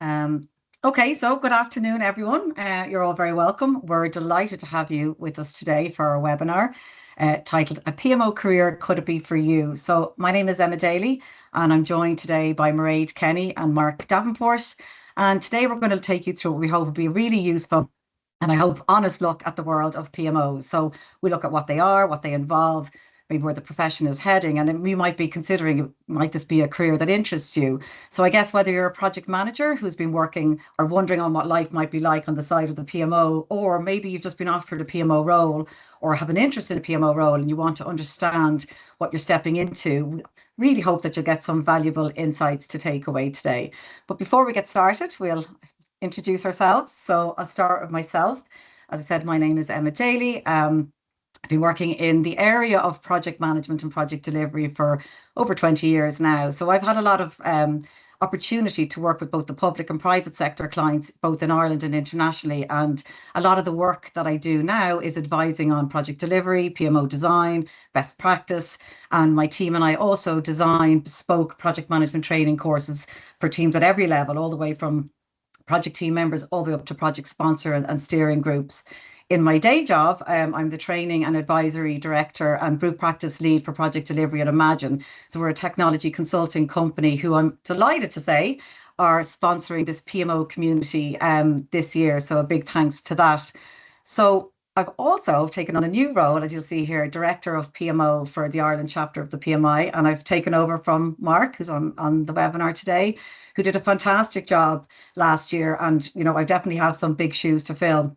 Um, okay, so good afternoon, everyone. You're all very welcome. We're delighted to have you with us today for our webinar titled A PMO Career, Could It Be For You? So my name is Emma Daly, and I'm joined today by Mairead Kenny and Mark Davenport. And today we're going to take you through what we hope will be a really useful and I hope honest look at the world of PMOs. So we look at what they are, what they involve, maybe where the profession is heading, and we might be considering, might this be a career that interests you? So I guess whether you're a project manager who's been working or wondering on what life might be like on the side of the PMO, or maybe you've just been offered a PMO role or have an interest in a PMO role and you want to understand what you're stepping into, we really hope that you'll get some valuable insights to take away today. But before we get started, we'll introduce ourselves. So I'll start with myself. As I said, my name is Emma Daly. I've been working in the area of project management and project delivery for over 20 years now. So I've had a lot of opportunity to work with both the public and private sector clients, both in Ireland and internationally. And a lot of the work that I do now is advising on project delivery, PMO design, best practice. And my team and I also design bespoke project management training courses for teams at every level, all the way from project team members all the way up to project sponsor and steering groups. In my day job, I'm the training and advisory director and group practice lead for project delivery at Imagine. So we're a technology consulting company who I'm delighted to say are sponsoring this PMO community this year. So a big thanks to that. So I've also taken on a new role, as you'll see here, Director of PMO for the Ireland chapter of the PMI. And I've taken over from Mark, who's on the webinar today, who did a fantastic job last year. And, I definitely have some big shoes to fill.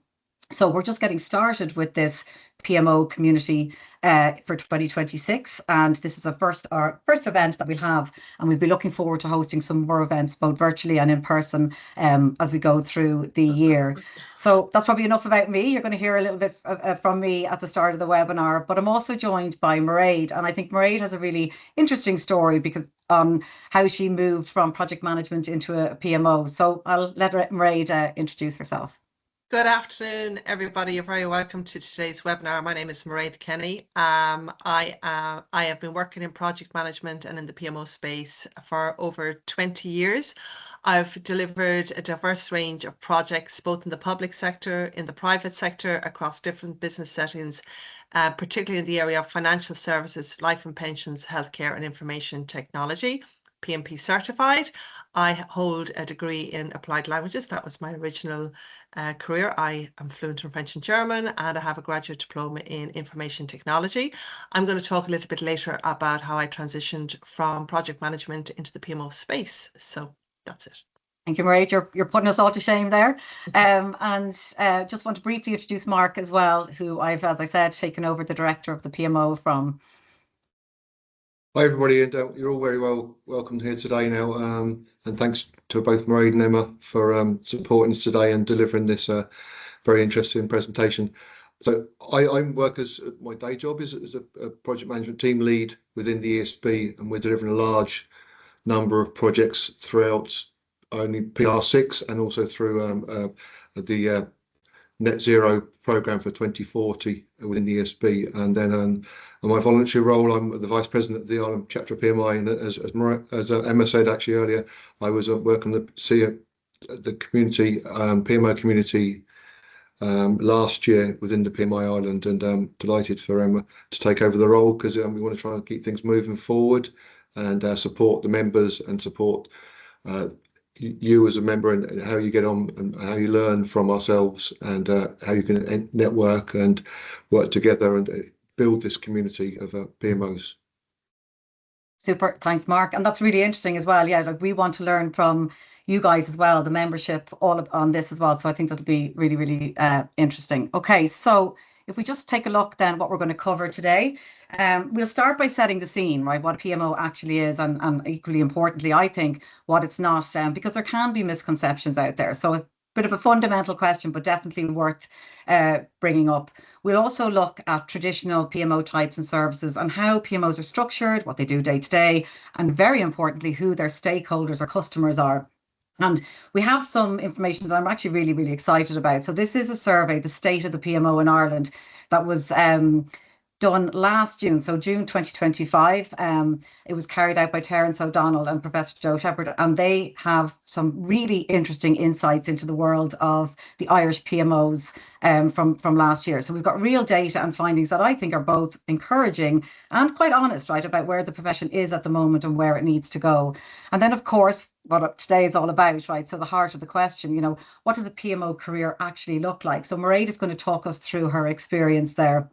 So we're just getting started with this PMO community for 2026, and this is our first event that we'll have, and we'll be looking forward to hosting some more events, both virtually and in person, as we go through the year. So that's probably enough about me. You're going to hear a little bit from me at the start of the webinar, but I'm also joined by Mairead, and I think Mairead has a really interesting story because how she moved from project management into a PMO. So I'll let Mairead introduce herself. Good afternoon, everybody. You're very welcome to today's webinar. My name is Mairead Kenny. I have been working in project management and in the PMO space for over 20 years. I've delivered a diverse range of projects, both in the public sector, in the private sector, across different business settings, particularly in the area of financial services, life and pensions, healthcare and information technology. PMP certified. I hold a degree in applied languages. That was my original career. I am fluent in French and German, and I have a graduate diploma in information technology. I'm going to talk a little bit later about how I transitioned from project management into the PMO space. So that's it. Thank you, Mairead. You're putting us all to shame there. And just want to briefly introduce Mark as well, who I've, as I said, taken over the director of the PMO from. Hi everybody, and you're all very welcome here today now, and thanks to both Mairead and Emma for supporting us today and delivering this very interesting presentation. So I work as my day job is as a project management team lead within the ESB, and we're delivering a large number of projects throughout only PR6 and also through the net zero program for 2040 within the ESB. And then on my voluntary role, I'm the vice president of the Ireland chapter of PMI. And as Emma said actually earlier, I was working the community PMO community last year within the PMI Ireland, and delighted for Emma to take over the role because we want to try and keep things moving forward and support the members and support you as a member and how you get on and how you learn from ourselves and how you can network and work together and build this community of PMOs. Super, thanks, Mark. And that's really interesting as well. Yeah, like we want to learn from you guys as well, the membership, all on this as well. So I think that'll be really, really interesting. Okay, so if we just take a look then what we're going to cover today. We'll start by setting the scene, right? What a PMO actually is, and equally importantly, I think, what it's not, because there can be misconceptions out there. So a bit of a fundamental question, but definitely worth bringing up. We'll also look at traditional PMO types and services and how PMOs are structured, what they do day to day, and very importantly, who their stakeholders or customers are. And we have some information that I'm actually really, really excited about. So this is a survey, the state of the PMO in Ireland, that was done last June, so June 2025. It was carried out by Terence O'Donnell and Professor Joe Shepherd, and they have some really interesting insights into the world of the Irish PMOs from last year. So we've got real data and findings that I think are both encouraging and quite honest, right, about where the profession is at the moment and where it needs to go. And then, of course, what today is all about, right? So the heart of the question, what does a PMO career actually look like? So Mairead is going to talk us through her experience there,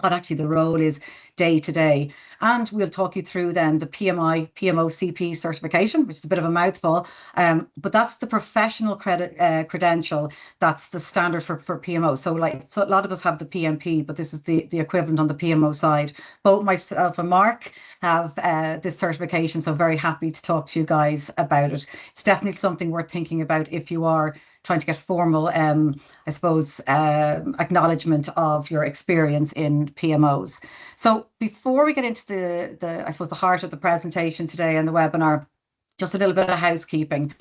what actually the role is day to day. And we'll talk you through then the PMI, PMO-CP certification, which is a bit of a mouthful, but that's the professional credential. That's the standard for PMO. So a lot of us have the PMP, but this is the equivalent on the PMO side. Both myself and Mark have this certification, so very happy to talk to you guys about it. It's definitely something worth thinking about if you are trying to get formal, I suppose, acknowledgement of your experience in PMOs. So before we get into I suppose, the heart of the presentation today and the webinar, just a little bit of housekeeping.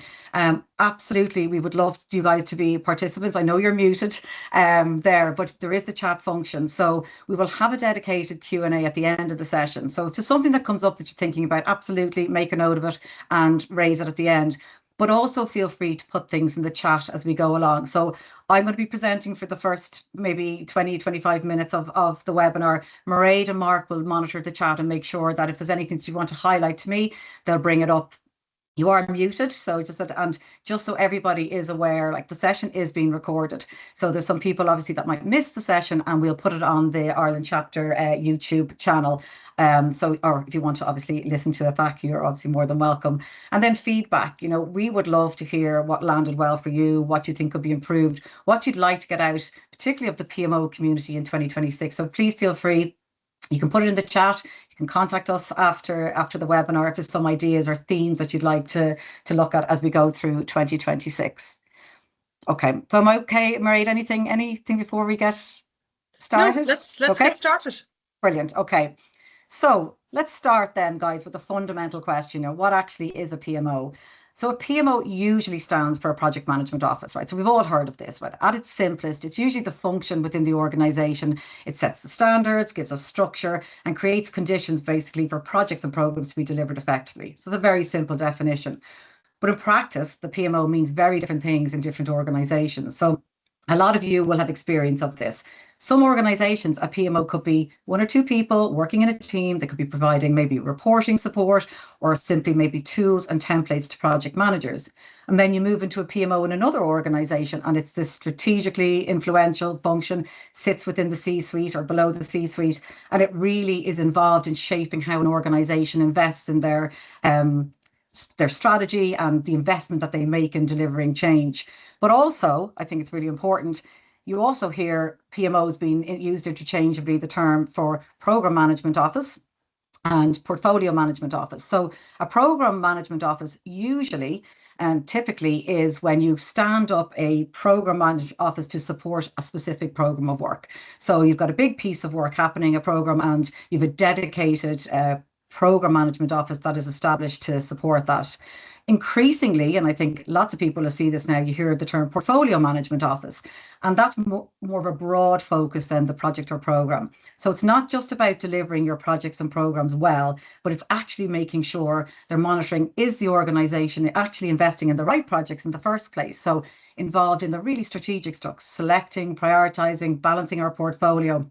Absolutely, we would love you guys to be participants. I know you're muted there, but there is the chat function. So we will have a dedicated Q&A at the end of the session. So if there's something that comes up that you're thinking about, absolutely make a note of it and raise it at the end. But also feel free to put things in the chat as we go along. So I'm going to be presenting for the first maybe 20, 25 minutes of the webinar. Mairead and Mark will monitor the chat and make sure that if there's anything that you want to highlight to me, they'll bring it up. You are muted, so just so everybody is aware, like the session is being recorded. So there's some people obviously that might miss the session, and we'll put it on the Ireland Chapter YouTube channel. Or if you want to obviously listen to it back, you're obviously more than welcome. And then feedback, we would love to hear what landed well for you, what you think could be improved, what you'd like to get out, particularly of the PMO community in 2026. So please feel free. You can put it in the chat. You can contact us after the webinar if there's some ideas or themes that you'd like to look at as we go through 2026. Okay, so am I okay, Mairead? Anything before we get started? No, let's get started. Brilliant. Okay, so let's start then, guys, with the fundamental question: what actually is a PMO? So a PMO usually stands for a project management office, right? So we've all heard of this, right? At its simplest, it's usually the function within the organization. It sets the standards, gives us structure, and creates conditions basically for projects and programs to be delivered effectively. So it's a very simple definition. But in practice, the PMO means very different things in different organizations. So a lot of you will have experience of this. Some organizations, a PMO could be one or two people working in a team that could be providing maybe reporting support or simply maybe tools and templates to project managers. And then you move into a PMO in another organization, and it's this strategically influential function, sits within the C-suite or below the C-suite, and it really is involved in shaping how an organization invests in their strategy and the investment that they make in delivering change. But also, I think it's really important, you also hear PMOs being used interchangeably, the term for program management office and portfolio management office. So a program management office usually and typically is when you stand up a program management office to support a specific program of work. So you've got a big piece of work happening, a program, and you've a dedicated program management office that is established to support that. Increasingly, and I think lots of people will see this now, you hear the term portfolio management office, and that's more of a broad focus than the project or program. So it's not just about delivering your projects and programs well, but it's actually making sure they're monitoring, is the organization actually investing in the right projects in the first place? So involved in the really strategic stuff, selecting, prioritizing, balancing our portfolio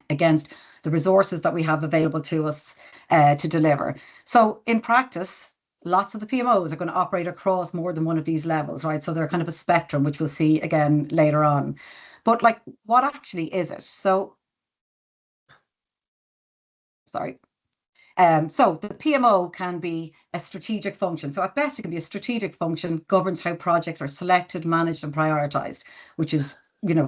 against the resources that we have available to us to deliver. So in practice, lots of the PMOs are going to operate across more than one of these levels, right? So they're kind of a spectrum, which we'll see again later on. But like, what actually is it? So, sorry. So the PMO can be a strategic function. So at best, it can be a strategic function, governs how projects are selected, managed, and prioritized, which is,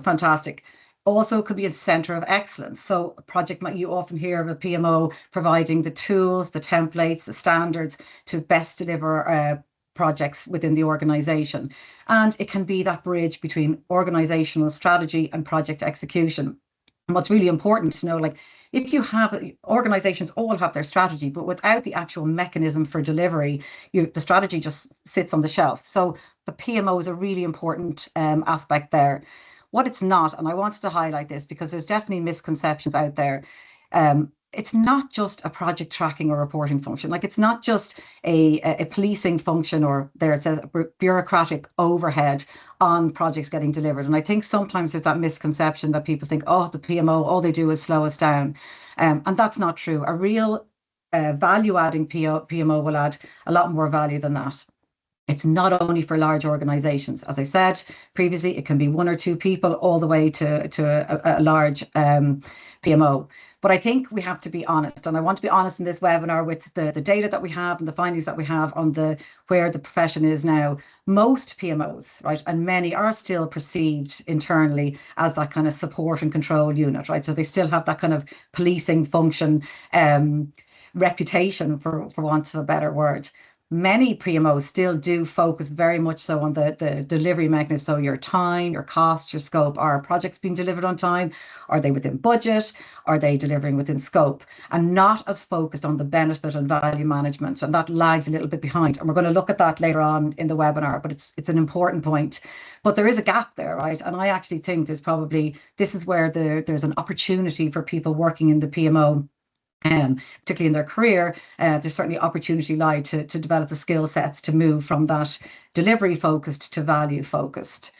fantastic. Also could be a center of excellence. So a project, you often hear of a PMO providing the tools, the templates, the standards to best deliver projects within the organization. And it can be that bridge between organizational strategy and project execution. And what's really important to know, like, if you have organizations all have their strategy, but without the actual mechanism for delivery, the strategy just sits on the shelf. So the PMO is a really important aspect there. What it's not, and I wanted to highlight this because there's definitely misconceptions out there, it's not just a project tracking or reporting function. Like, it's not just a policing function, or there it says bureaucratic overhead on projects getting delivered. And I think sometimes there's that misconception that people think, oh, the PMO, all they do is slow us down. And that's not true. A real value-adding PMO will add a lot more value than that. It's not only for large organizations. As I said previously, it can be 1 or 2 people all the way to a large PMO. But I think we have to be honest, and I want to be honest in this webinar with the data that we have and the findings that we have on where the profession is now. Most PMOs, right, and many are still perceived internally as that kind of support and control unit, right? So they still have that kind of policing function, reputation, for want of a better word. Many PMOs still do focus very much so on the delivery mechanism. So your time, your cost, your scope. Are projects being delivered on time? Are they within budget? Are they delivering within scope? And not as focused on the benefit and value management. And that lags a little bit behind. And we're going to look at that later on in the webinar, but it's an important point. But there is a gap there, right? And I actually think this is where there's an opportunity for people working in the PMO, particularly in their career. There's certainly opportunity lie to develop the skill sets to move from that delivery focused to value focused.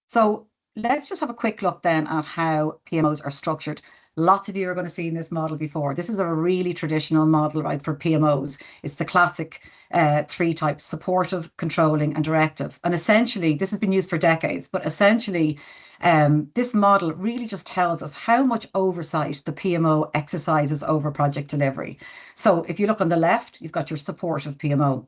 So let's just have a quick look then at how PMOs are structured. Lots of you are going to see in this model before. This is a really traditional model, right, for PMOs. It's the classic 3 types: supportive, controlling, and directive. And essentially, this has been used for decades, but essentially, this model really just tells us how much oversight the PMO exercises over project delivery. So if you look on the left, you've got your supportive PMO.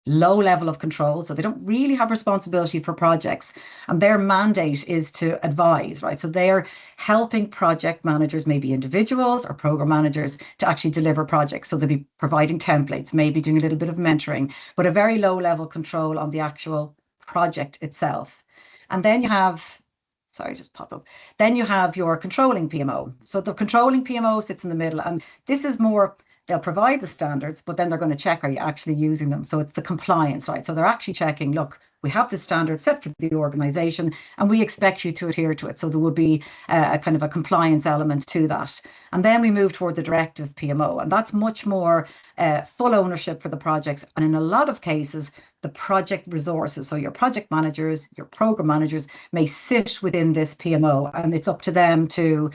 Low level of control, so they don't really have responsibility for projects, and their mandate is to advise, right? So they're helping project managers, maybe individuals or program managers, to actually deliver projects. So they'll be providing templates, maybe doing a little bit of mentoring, but a very low level control on the actual project itself. And then you have, sorry, just pop up. Then you have your controlling PMO. So the controlling PMO sits in the middle, and this is more, they'll provide the standards, but then they're going to check, are you actually using them? So it's the compliance, right? So they're actually checking, look, we have the standard set for the organization and we expect you to adhere to it. So there would be a kind of a compliance element to that. And then we move toward the directive PMO, and that's much more full ownership for the projects. And in a lot of cases, the project resources, so your project managers, your program managers, may sit within this PMO, and it's up to them to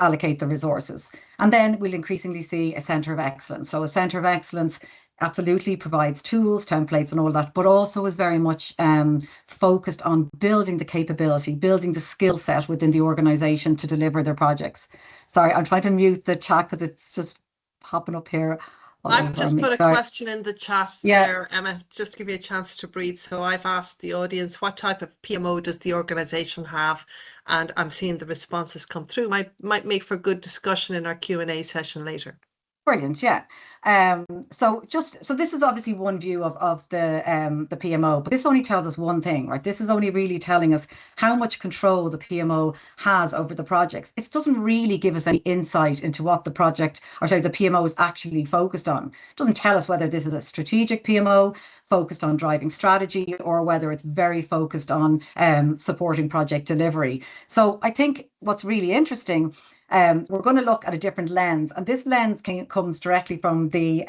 allocate the resources. And then we'll increasingly see a centre of excellence. So a centre of excellence absolutely provides tools, templates, and all that, but also is very much focused on building the capability, building the skill set within the organisation to deliver their projects. Sorry, I'm trying to mute the chat because it's just popping up here. I've just put a question in the chat there, Emma, just to give you a chance to breathe. So I've asked the audience, what type of PMO does the organisation have? And I'm seeing the responses come through. Might make for good discussion in our Q&A session later. Brilliant, yeah. So this is obviously one view of the PMO, but this only tells us one thing, right? This is only really telling us how much control the PMO has over the projects. It doesn't really give us any insight into what the PMO is actually focused on. It doesn't tell us whether this is a strategic PMO focused on driving strategy, or whether it's very focused on supporting project delivery. So I think what's really interesting, we're going to look at a different lens, and this lens comes directly from the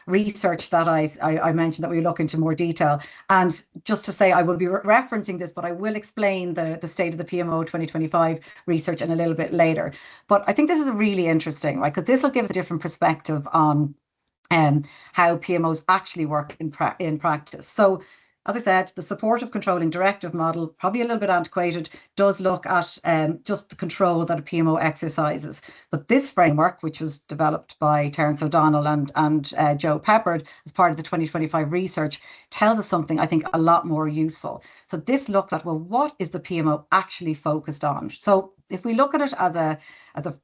research that I mentioned that we look into more detail. And just to say, I will be referencing this, but I will explain the state of the PMO 2025 research in a little bit later. But I think this is really interesting, right? Because this will give us a different perspective on how PMOs actually work in practice. So, as I said, the supportive, controlling, directive model, probably a little bit antiquated, does look at just the control that a PMO exercises. But this framework, which was developed by Terence O'Donnell and Joe Peppard as part of the 2025 research, tells us something I think a lot more useful. So this looks at, well, what is the PMO actually focused on? So if we look at it as a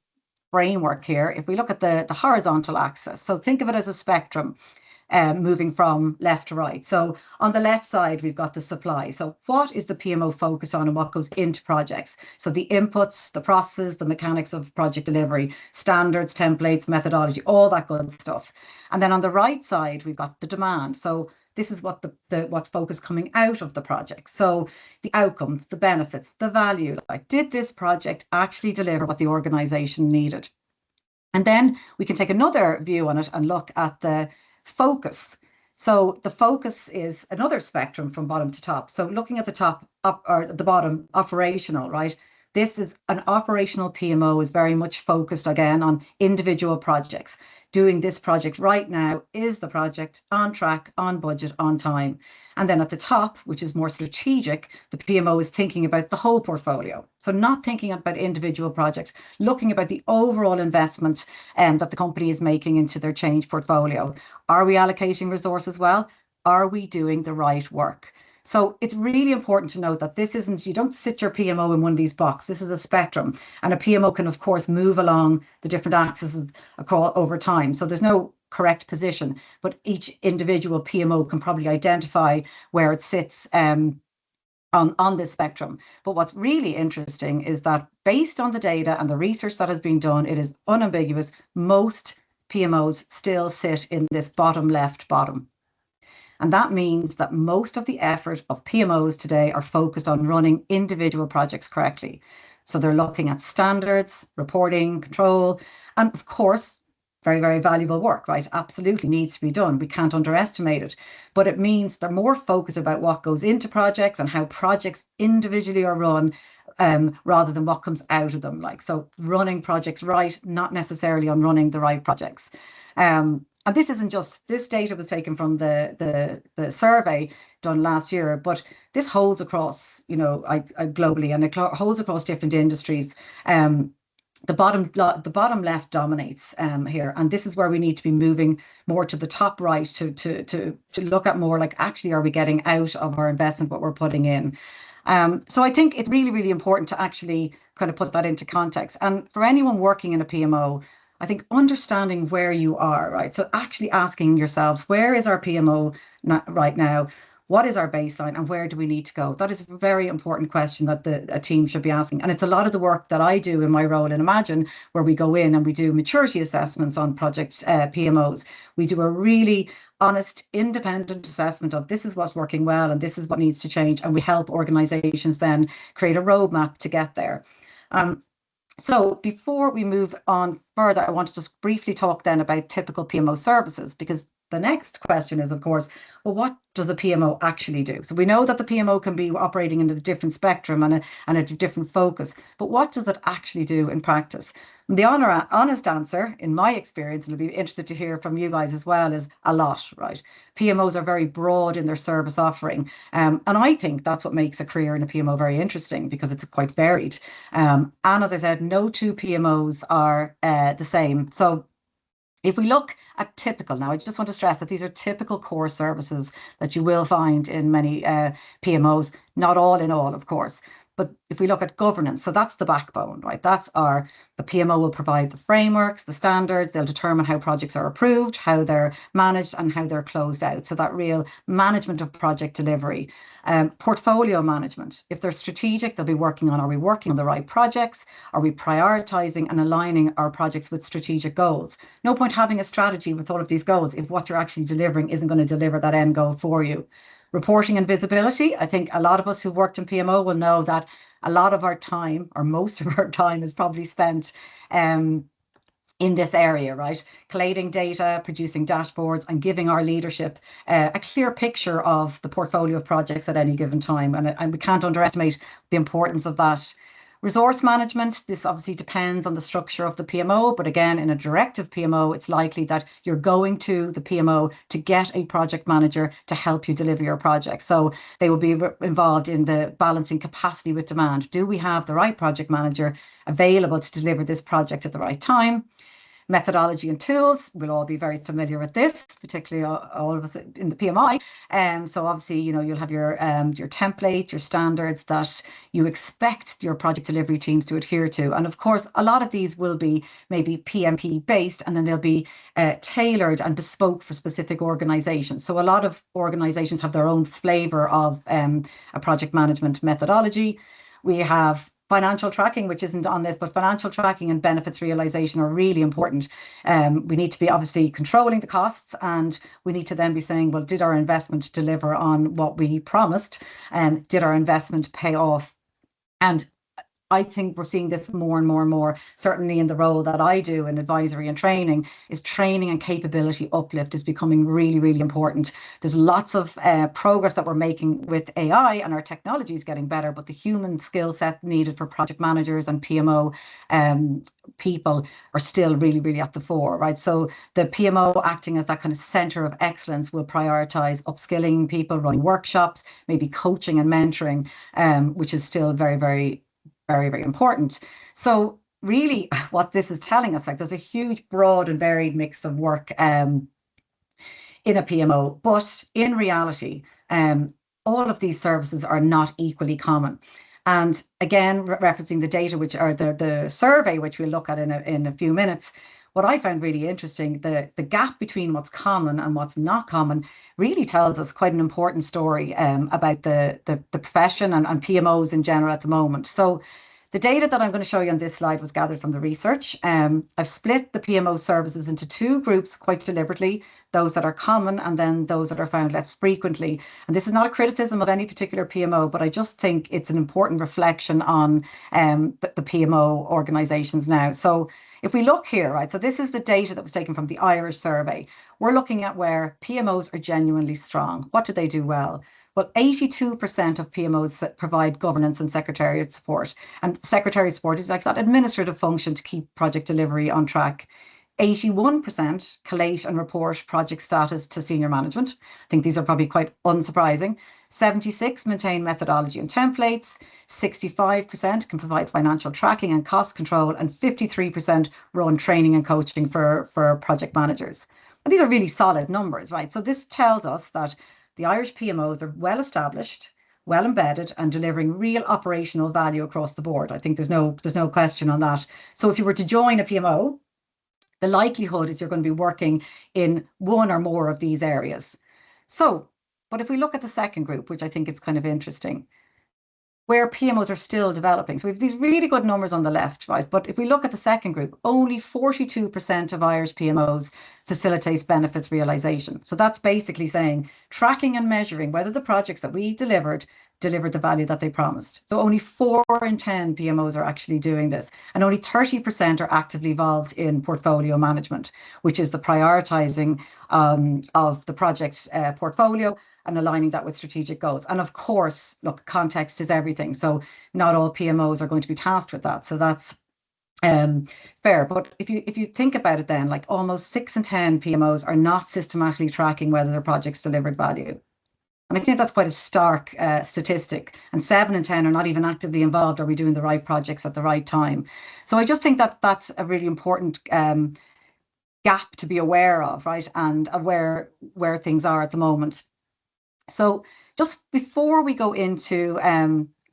framework here, if we look at the horizontal axis, so think of it as a spectrum, moving from left to right. So on the left side, we've got the supply. So what is the PMO focused on and what goes into projects? So the inputs, the processes, the mechanics of project delivery, standards, templates, methodology, all that good stuff. And then on the right side, we've got the demand. So this is what what's focused coming out of the project. So the outcomes, the benefits, the value, like did this project actually deliver what the organization needed? And then we can take another view on it and look at the focus. So the focus is another spectrum from bottom to top. So looking at the top or the bottom, operational, right? This is an operational PMO is very much focused again on individual projects. Doing this project right now, is the project on track, on budget, on time? And then at the top, which is more strategic, the PMO is thinking about the whole portfolio. So not thinking about individual projects, looking about the overall investment that the company is making into their change portfolio. Are we allocating resources well? Are we doing the right work? So it's really important to note that this isn't, you don't sit your PMO in one of these boxes. This is a spectrum. And a PMO can, of course, move along the different axes over time. So there's no correct position, but each individual PMO can probably identify where it sits on this spectrum. But what's really interesting is that based on the data and the research that has been done, it is unambiguous. Most PMOs still sit in this bottom left bottom. And that means that most of the effort of PMOs today are focused on running individual projects correctly. So they're looking at standards, reporting, control, and of course, very, very valuable work, right? Absolutely needs to be done. We can't underestimate it. But it means they're more focused about what goes into projects and how projects individually are run rather than what comes out of them. Like, so running projects right, not necessarily on running the right projects. And this isn't just, this data was taken from the survey done last year, but this holds across, globally, and it holds across different industries. The bottom left dominates here, and this is where we need to be moving more to the top right to look at more like, actually, are we getting out of our investment what we're putting in? So I think it's really, really important to actually kind of put that into context. And for anyone working in a PMO, I think understanding where you are, right? So actually asking yourselves, where is our PMO right now? What is our baseline and where do we need to go? That is a very important question that a team should be asking. And it's a lot of the work that I do in my role in Imagine, where we go in and we do maturity assessments on project PMOs. We do a really honest, independent assessment of this is what's working well and this is what needs to change. And we help organizations then create a roadmap to get there. So before we move on further, I want to just briefly talk then about typical PMO services, because the next question is, of course, well, what does a PMO actually do? So we know that the PMO can be operating in a different spectrum and a different focus, but what does it actually do in practice? And the honest answer, in my experience, and I'll be interested to hear from you guys as well, is a lot, right? PMOs are very broad in their service offering. And I think that's what makes a career in a PMO very interesting, because it's quite varied. And as I said, no two PMOs are the same. So if we look at typical, now I just want to stress that these are typical core services that you will find in many PMOs, not all in all, of course. But if we look at governance, so that's the backbone, right? The PMO will provide the frameworks, the standards, they'll determine how projects are approved, how they're managed and how they're closed out. So that real management of project delivery. Portfolio management. If they're strategic, they'll be working on, are we working on the right projects? Are we prioritizing and aligning our projects with strategic goals? No point having a strategy with all of these goals if what you're actually delivering isn't going to deliver that end goal for you. Reporting and visibility. I think a lot of us who've worked in PMO will know that a lot of our time, or most of our time, is probably spent in this area, right? Collating data, producing dashboards, and giving our leadership a clear picture of the portfolio of projects at any given time. And we can't underestimate the importance of that. Resource management, this obviously depends on the structure of the PMO, but again, in a directive PMO, it's likely that you're going to the PMO to get a project manager to help you deliver your project. So they will be involved in the balancing capacity with demand. Do we have the right project manager available to deliver this project at the right time? Methodology and tools, we'll all be very familiar with this, particularly all of us in the PMI. So obviously, you'll have your templates, your standards that you expect your project delivery teams to adhere to. And of course, a lot of these will be maybe PMP based, and then they'll be tailored and bespoke for specific organizations. So a lot of organizations have their own flavor of a project management methodology. We have financial tracking, which isn't on this, but financial tracking and benefits realization are really important. We need to be obviously controlling the costs, and we need to then be saying, well, did our investment deliver on what we promised? And did our investment pay off? And I think we're seeing this more and more and more, certainly in the role that I do in advisory and training, is training and capability uplift is becoming really, really important. There's lots of progress that we're making with AI, and our technology is getting better, but the human skill set needed for project managers and PMO people are still really, really at the fore, right? So the PMO acting as that kind of center of excellence will prioritize upskilling people, running workshops, maybe coaching and mentoring, which is still very, very important. So really what this is telling us, like there's a huge, broad and varied mix of work in a PMO, but in reality, all of these services are not equally common. And again, referencing the data, which are the survey, which we'll look at in a few minutes, what I found really interesting, the gap between what's common and what's not common really tells us quite an important story about the profession and PMOs in general at the moment. So the data that I'm going to show you on this slide was gathered from the research. I've split the PMO services into two groups quite deliberately, those that are common and then those that are found less frequently. And this is not a criticism of any particular PMO, but I just think it's an important reflection on the PMO organisations now. So if we look here, right, so this is the data that was taken from the Irish survey. We're looking at where PMOs are genuinely strong. What do they do well? Well, 82% of PMOs provide governance and secretariat support. And secretariat support is like that administrative function to keep project delivery on track. 81% collate and report project status to senior management. I think these are probably quite unsurprising. 76% maintain methodology and templates. 65% can provide financial tracking and cost control, and 53% run training and coaching for project managers. And these are really solid numbers, right? So this tells us that the Irish PMOs are well established, well embedded, and delivering real operational value across the board. I think there's no question on that. So if you were to join a PMO, the likelihood is you're going to be working in one or more of these areas. So, but if we look at the second group, which I think is kind of interesting, where PMOs are still developing. So we have these really good numbers on the left, right? But if we look at the second group, only 42% of Irish PMOs facilitates benefits realization. So that's basically saying tracking and measuring whether the projects that we delivered the value that they promised. So only 4 in 10 PMOs are actually doing this, and only 30% are actively involved in portfolio management, which is the prioritizing of the project portfolio and aligning that with strategic goals. And of course, look, context is everything. So not all PMOs are going to be tasked with that. So that's fair. But if you think about it then, like almost 6 in 10 PMOs are not systematically tracking whether their projects delivered value. And I think that's quite a stark statistic. And 7 in 10 are not even actively involved. Are we doing the right projects at the right time? So I just think that that's a really important gap to be aware of, right? And aware where things are at the moment. So just before we go into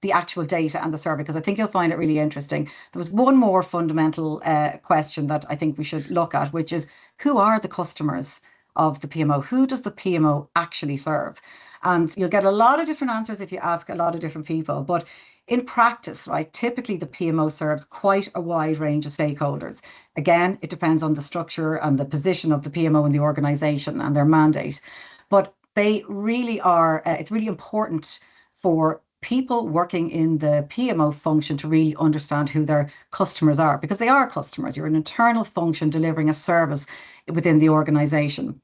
the actual data and the survey, because I think you'll find it really interesting, there was one more fundamental question that I think we should look at, which is who are the customers of the PMO? Who does the PMO actually serve? And you'll get a lot of different answers if you ask a lot of different people. But in practice, right, typically the PMO serves quite a wide range of stakeholders. Again, it depends on the structure and the position of the PMO in the organization and their mandate. But they really are, it's really important for people working in the PMO function to really understand who their customers are, because they are customers. You're an internal function delivering a service within the organization.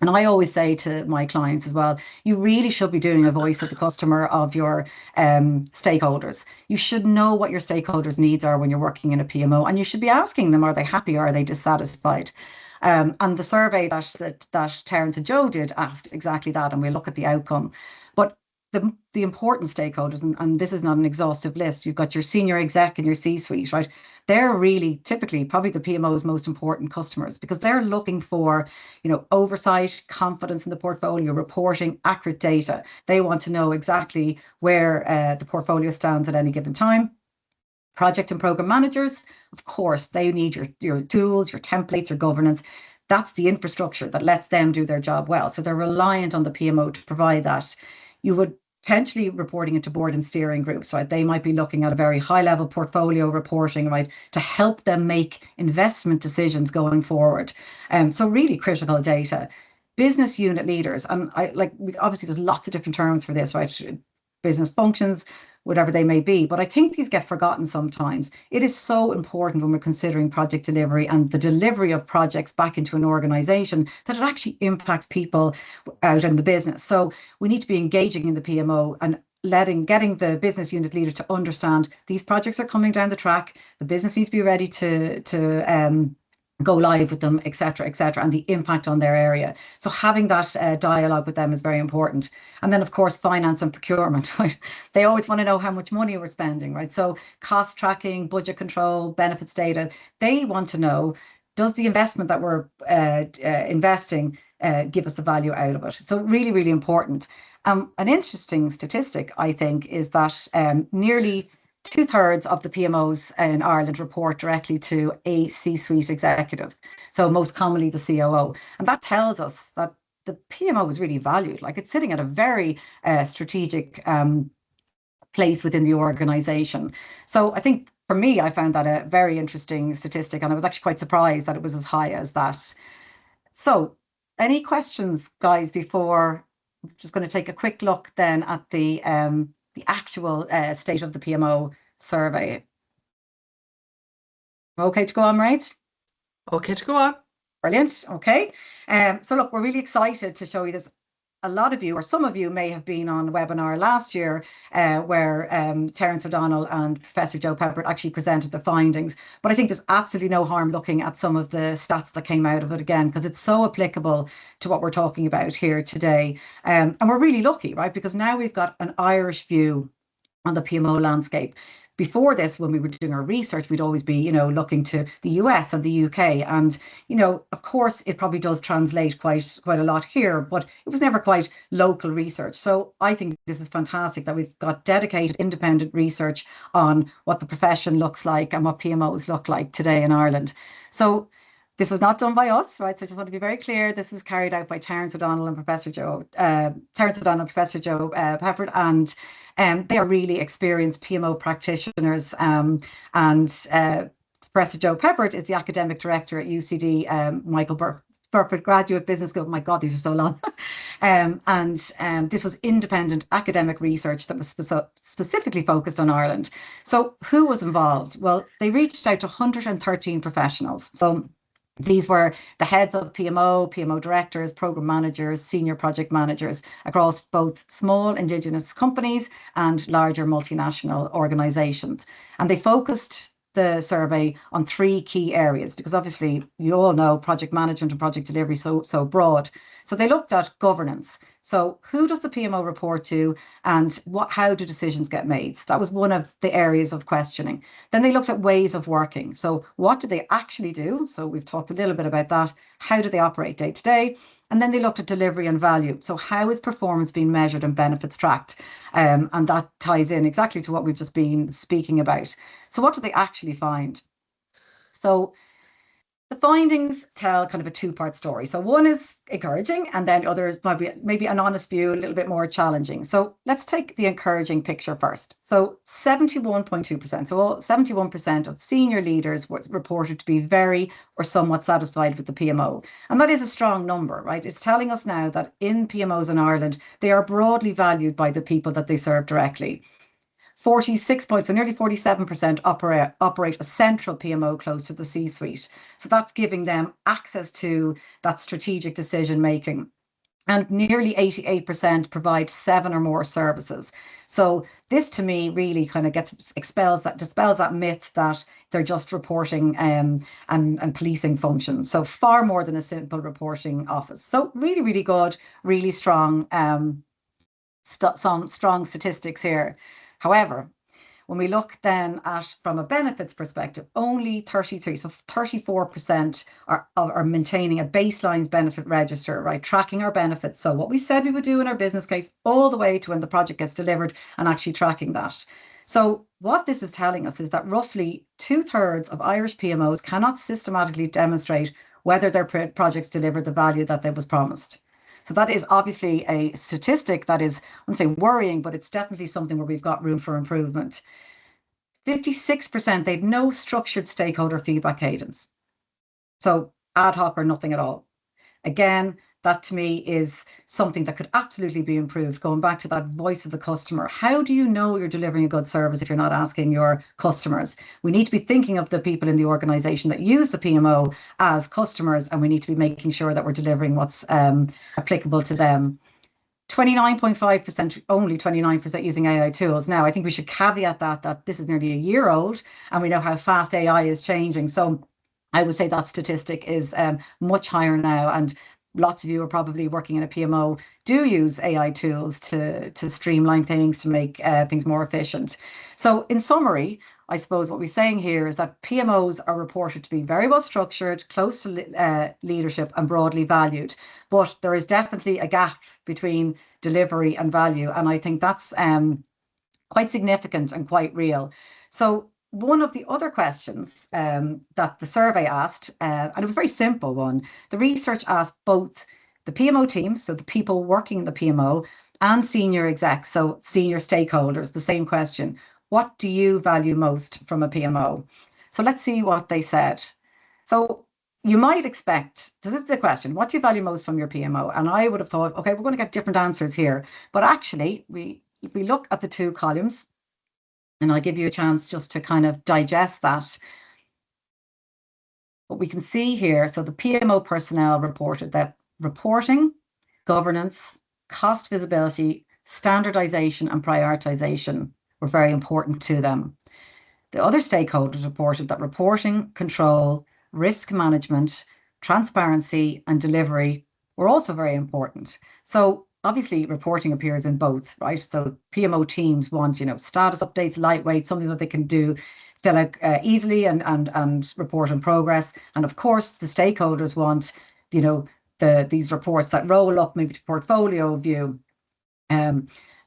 And I always say to my clients as well, you really should be doing a voice of the customer of your stakeholders. You should know what your stakeholders' needs are when you're working in a PMO, and you should be asking them, are they happy or are they dissatisfied? And the survey that Terence and Joe did asked exactly that, and we'll look at the outcome. But the important stakeholders, and this is not an exhaustive list, you've got your senior exec and your C-suite, right? They're really typically probably the PMO's most important customers, because they're looking for, oversight, confidence in the portfolio, reporting, accurate data. They want to know exactly where the portfolio stands at any given time. Project and program managers, of course, they need your tools, your templates, your governance. That's the infrastructure that lets them do their job well. So they're reliant on the PMO to provide that. You would potentially reporting into board and steering groups, right? They might be looking at a very high level portfolio reporting, right, to help them make investment decisions going forward. So really critical data. Business unit leaders, and obviously there's lots of different terms for this, right? Business functions, whatever they may be. But I think these get forgotten sometimes. It is so important when we're considering project delivery and the delivery of projects back into an organization that it actually impacts people out in the business. So we need to be engaging in the PMO and getting the business unit leader to understand these projects are coming down the track. The business needs to be ready to go live with them, etc., and the impact on their area. So having that dialogue with them is very important. And then, of course, finance and procurement, right? They always want to know how much money we're spending, right? So cost tracking, budget control, benefits data, they want to know, does the investment that we're investing give us the value out of it? So really, really important. An interesting statistic, I think, is that nearly 2/3 of the PMOs in Ireland report directly to a C-suite executive, so most commonly the COO. And that tells us that the PMO is really valued. Like, it's sitting at a very strategic place within the organization. So I think for me, I found that a very interesting statistic, and I was actually quite surprised that it was as high as that. So any questions, guys, before I'm just going to take a quick look then at the actual state of the PMO survey. Okay to go on, right? Okay to go on. Brilliant. Okay. So look, we're really excited to show you this. A lot of you, or some of you, may have been on a webinar last year where Terence O'Donnell and Professor Joe Peppert actually presented the findings. But I think there's absolutely no harm looking at some of the stats that came out of it again, because it's so applicable to what we're talking about here today. And we're really lucky, right? Because now we've got an Irish view on the PMO landscape. Before this, when we were doing our research, we'd always be, looking to the US and the UK. And, of course, it probably does translate quite a lot here, but it was never quite local research. So I think this is fantastic that we've got dedicated independent research on what the profession looks like and what PMOs look like today in Ireland. So this was not done by us, right? So I just want to be very clear. This is carried out by Terence O'Donnell and Professor Joe Peppert, and they are really experienced PMO practitioners. Professor Joe Peppert is the academic director at UCD, Michael Burford Graduate Business School. My God, these are so long. This was independent academic research that was specifically focused on Ireland. So who was involved? Well, they reached out to 113 professionals. So these were the heads of PMO directors, program managers, senior project managers across both small Indigenous companies and larger multinational organizations. And they focused the survey on 3 key areas, because obviously you all know project management and project delivery so broad. So they looked at governance. So who does the PMO report to, and how do decisions get made? So that was one of the areas of questioning. Then they looked at ways of working. So what do they actually do? So we've talked a little bit about that. How do they operate day to day? And then they looked at delivery and value. So how is performance being measured and benefits tracked? And that ties in exactly to what we've just been speaking about. So what do they actually find? So the findings tell kind of a 2-part story. So one is encouraging, and then others might be maybe an honest view, a little bit more challenging. So let's take the encouraging picture first. So 71.2%, so 71% of senior leaders was reported to be very or somewhat satisfied with the PMO. And that is a strong number, right? It's telling us now that in PMOs in Ireland, they are broadly valued by the people that they serve directly. 46 points, so nearly 47% operate a central PMO close to the C-suite. So that's giving them access to that strategic decision making. And nearly 88% provide 7 or more services. So this, to me, really kind of dispels that myth that they're just reporting and policing functions. So far more than a simple reporting office. So really, really good, really strong, some strong statistics here. However, when we look then at from a benefits perspective, only 33, so 34% are maintaining a baseline benefit register, right? Tracking our benefits. So what we said we would do in our business case all the way to when the project gets delivered and actually tracking that. So what this is telling us is that roughly 2/3 of Irish PMOs cannot systematically demonstrate whether their projects deliver the value that they was promised. So that is obviously a statistic that is, I wouldn't say worrying, but it's definitely something where we've got room for improvement. 56%, they've no structured stakeholder feedback cadence. So ad hoc or nothing at all. Again, that to me is something that could absolutely be improved. Going back to that voice of the customer, how do you know you're delivering a good service if you're not asking your customers? We need to be thinking of the people in the organization that use the PMO as customers, and we need to be making sure that we're delivering what's applicable to them. 29.5%, only 29% using AI tools. Now, I think we should caveat that this is nearly a year old, and we know how fast AI is changing. So I would say that statistic is much higher now, and lots of you are probably working in a PMO do use AI tools to streamline things, to make things more efficient. So in summary, I suppose what we're saying here is that PMOs are reported to be very well structured, close to leadership, and broadly valued. But there is definitely a gap between delivery and value, and I think that's quite significant and quite real. So one of the other questions that the survey asked, and it was a very simple one, the research asked both the PMO team, so the people working in the PMO, and senior execs, so senior stakeholders, the same question. What do you value most from a PMO? So let's see what they said. So you might expect, this is the question, what do you value most from your PMO? And I would have thought, okay, we're going to get different answers here. But actually, if we look at the two columns, and I'll give you a chance just to kind of digest that. What we can see here, so the PMO personnel reported that reporting, governance, cost visibility, standardization, and prioritization were very important to them. The other stakeholders reported that reporting, control, risk management, transparency, and delivery were also very important. So obviously reporting appears in both, right? So PMO teams want, status updates, lightweight, something that they can do, fill out easily and report on progress. And of course, the stakeholders want, these reports that roll up maybe to portfolio view.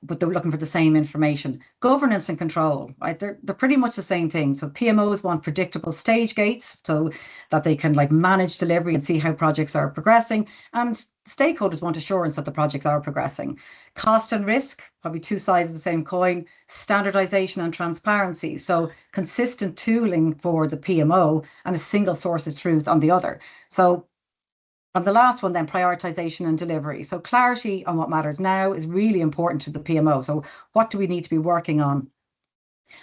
But they're looking for the same information. Governance and control, right? They're pretty much the same thing. So PMOs want predictable stage gates so that they can manage delivery and see how projects are progressing. And stakeholders want assurance that the projects are progressing. Cost and risk, probably two sides of the same coin. Standardization and transparency. So consistent tooling for the PMO and a single source of truth on the other. So and the last one then, prioritization and delivery. So clarity on what matters now is really important to the PMO. So what do we need to be working on?